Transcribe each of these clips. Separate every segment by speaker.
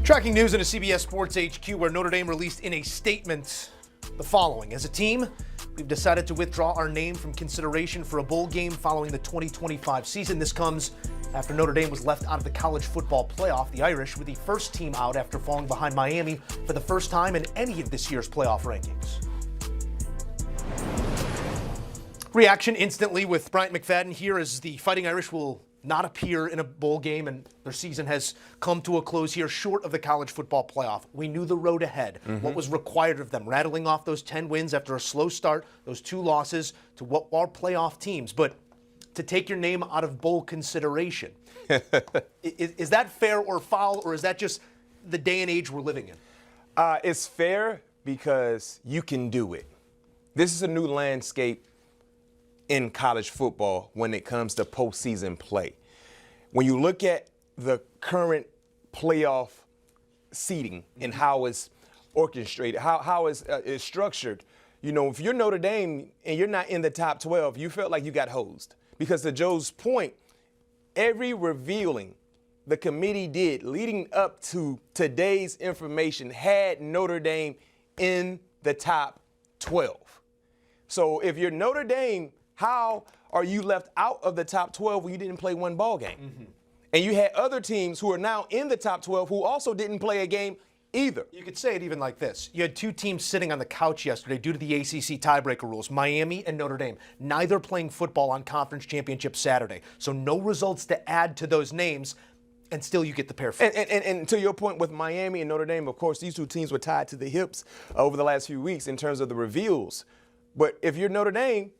Speaker 1: Tracking news in a CBS Sports HQ, where Notre Dame released in a statement the following. As a team, we've decided to withdraw our name from consideration for a bowl game following the 2025 season. This comes after Notre Dame was left out of the college football playoff. The Irish were the first team out after falling behind Miami for the first time in any of this year's playoff rankings. Reaction instantly with Bryant McFadden here as the Fighting Irish will not appear in a bowl game, and their season has come to a close here short of the college football playoff. We knew the road ahead, what was required of them, rattling off those 10 wins after a slow start, those 2 losses to what are playoff teams. But to take your name out of bowl consideration, is that fair or foul, or is that just the day and age we're living in?
Speaker 2: It's fair because you can do it. This is a new landscape in college football when it comes to postseason play. When you look at the current playoff seeding and how it's orchestrated, how it's structured, you know, if you're Notre Dame and you're not in the top 12, you felt like you got hosed. Because to Joe's point, every revealing the committee did leading up to today's information had Notre Dame in the top 12. So if you're Notre Dame, how are you left out of the top 12 when you didn't play one ball game? And you had other teams who are now in the top 12 who also didn't play a game either.
Speaker 1: You could say it even like this. You had 2 teams sitting on the couch yesterday due to the ACC tiebreaker rules, Miami and Notre Dame, neither playing football on Conference Championship Saturday. So no results to add to those names, and still you get the pair.
Speaker 2: And to your point with Miami and Notre Dame, of course, these 2 teams were tied to the hips over the last few weeks in terms of the reveals. But if you're Notre Dame,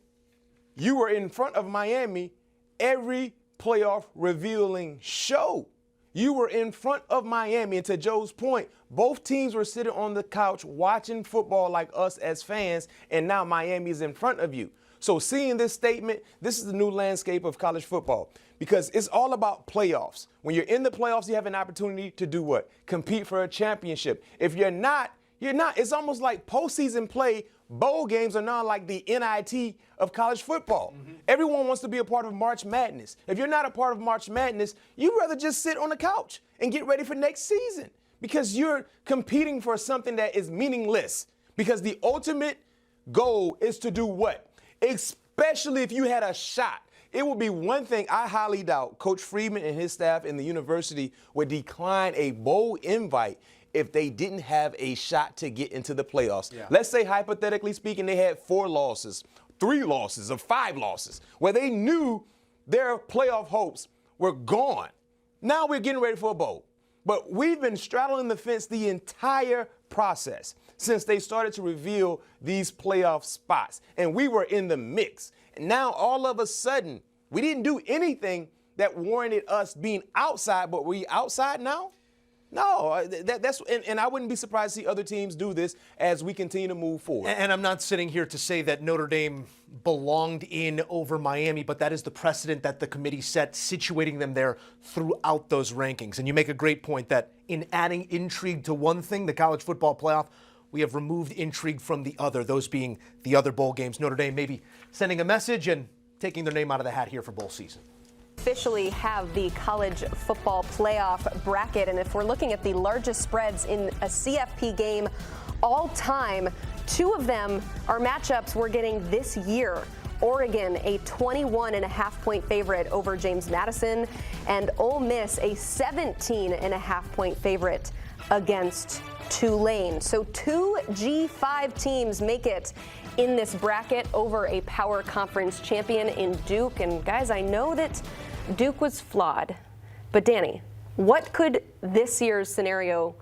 Speaker 2: you were in front of Miami every playoff revealing show. You were in front of Miami. And to Joe's point, both teams were sitting on the couch watching football like us as fans, and now Miami is in front of you. So seeing this statement, this is the new landscape of college football because it's all about playoffs. When you're in the playoffs, you have an opportunity to do what? Compete for a championship. If you're not, you're not. It's almost like postseason play. Bowl games are now like the NIT of college football. Everyone wants to be a part of March Madness. If you're not a part of March Madness, you'd rather just sit on the couch and get ready for next season because you're competing for something that is meaningless. Because the ultimate goal is to do what? Especially if you had a shot. It would be one thing I highly doubt Coach Freeman and his staff in the university would decline a bowl invite if they didn't have a shot to get into the playoffs. Let's say, hypothetically speaking, they had 4 losses, 3 losses, or 5 losses, where they knew their playoff hopes were gone. Now we're getting ready for a bowl. But we've been straddling the fence the entire process since they started to reveal these playoff spots. And we were in the mix. And now all of a sudden, we didn't do anything that warranted us being outside, but we outside now? No, that's and I wouldn't be surprised to see other teams do this as we continue to move forward.
Speaker 1: And I'm not sitting here to say that Notre Dame belonged in over Miami, but that is the precedent that the committee set, situating them there throughout those rankings. And you make a great point that in adding intrigue to one thing, the college football playoff, we have removed intrigue from the other, those being the other bowl games. Notre Dame maybe sending a message and taking their name out of the hat here for bowl season.
Speaker 3: Officially have the college football playoff bracket, and if we're looking at the largest spreads in a CFP game all time, 2 of them are matchups we're getting this year. Oregon, a 21.5-point favorite over James Madison, and Ole Miss, a 17.5-point favorite against Tulane. So 2 G5 teams make it in this bracket over a power conference champion in Duke. And guys, I know that Duke was flawed, but Danny, what could this year's scenario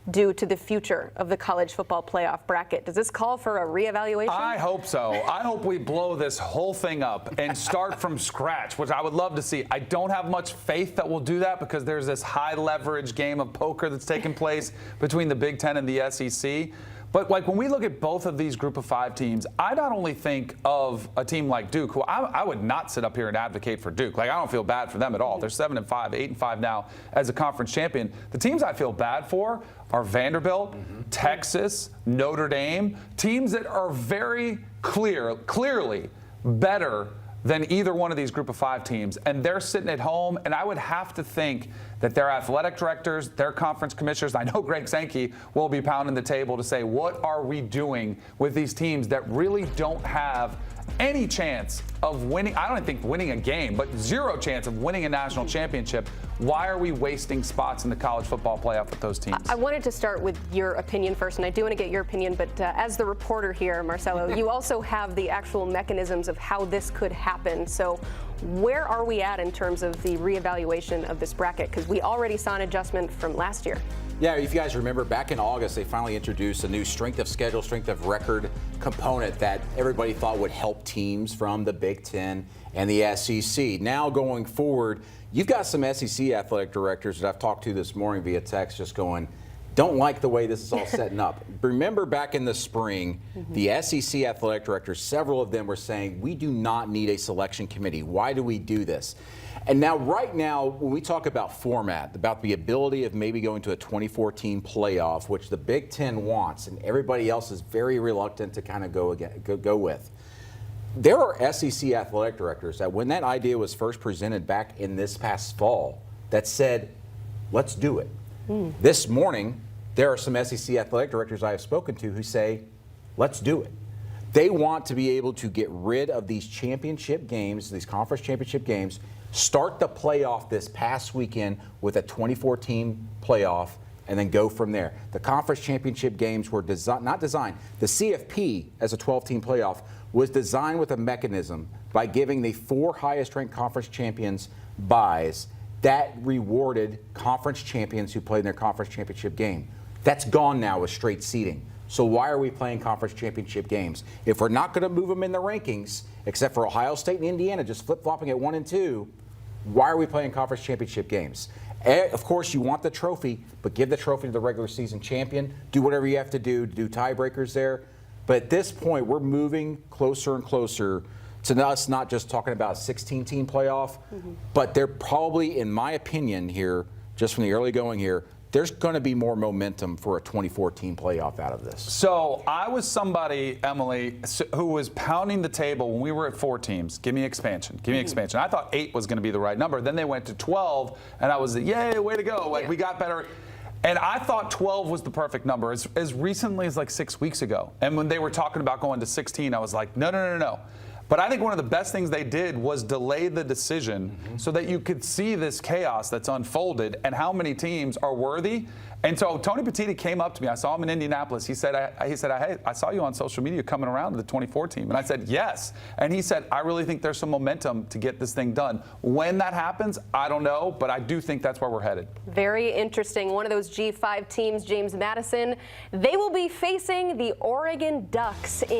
Speaker 3: do to the future of the college football playoff bracket? Does this call for a reevaluation?
Speaker 4: I hope so. I hope we blow this whole thing up and start from scratch, which I would love to see. I don't have much faith that we'll do that because there's this high leverage game of poker that's taking place between the Big Ten and the SEC. But like when we look at both of these group of 5 teams, I not only think of a team like Duke, who I would not sit up here and advocate for Duke. Like, I don't feel bad for them at all. They're 7-5, 8-5 now as a conference champion. The teams I feel bad for are Vanderbilt, Texas, Notre Dame, teams that are very clearly better than either one of these group of 5 teams. And they're sitting at home, and I would have to think that their athletic directors, their conference commissioners, I know Greg Sankey will be pounding the table to say, what are we doing with these teams that really don't have any chance of winning? I don't think winning a game, but zero chance of winning a national championship. Why are we wasting spots in the college football playoff with those teams?
Speaker 3: I wanted to start with your opinion first, and I do want to get your opinion, but as the reporter here, Marcelo, you also have the actual mechanisms of how this could happen. So where are we at in terms of the reevaluation of this bracket? Because we already saw an adjustment from last year.
Speaker 5: Yeah, if you guys remember, back in August, they finally introduced a new strength of schedule, strength of record component that everybody thought would help teams from the Big Ten and the SEC. Now going forward, you've got some SEC athletic directors that I've talked to this morning via text just going, don't like the way this is all setting up. Remember back in the spring, the SEC athletic directors, several of them were saying, we do not need a selection committee. Why do we do this? And now, right now, when we talk about format, about the ability of maybe going to a 24-team playoff, which the Big Ten wants, and everybody else is very reluctant to kind of go with, there are SEC athletic directors that when that idea was first presented back in this past fall that said, let's do it. This morning, there are some SEC athletic directors I have spoken to who say, let's do it. They want to be able to get rid of these championship games, these conference championship games, start the playoff this past weekend with a 24-team playoff, and then go from there. The conference championship games were not designed. The CFP, as a 12-team playoff, was designed with a mechanism by giving the 4 highest-ranked conference champions buys that rewarded conference champions who played in their conference championship game. That's gone now with straight seeding. So why are we playing conference championship games? If we're not going to move them in the rankings, except for Ohio State and Indiana just flip-flopping at 1 and 2, why are we playing conference championship games? Of course, you want the trophy, but give the trophy to the regular season champion. Do whatever you have to do tiebreakers there. But at this point, we're moving closer and closer to us not just talking about a 16-team playoff, but they're probably, in my opinion here, just from the early going here, there's going to be more momentum for a 24-team playoff out of this.
Speaker 4: So I was somebody, Emily, who was pounding the table when we were at 4 teams. Give me expansion. Give me expansion. I thought 8 was going to be the right number. Then they went to 12, and I was, yay, way to go. Like, we got better. And I thought 12 was the perfect number as recently as like 6 weeks ago. And when they were talking about going to 16, I was like, no. But I think one of the best things they did was delay the decision so that you could see this chaos that's unfolded and how many teams are worthy. And so Tony Petitti came up to me. I saw him in Indianapolis. He said, hey, I saw you on social media coming around to the 24 team. And I said, yes. And he said, I really think there's some momentum to get this thing done. When that happens, I don't know, but I do think that's where we're headed.
Speaker 3: Very interesting. One of those G5 teams, James Madison, they will be facing the Oregon Ducks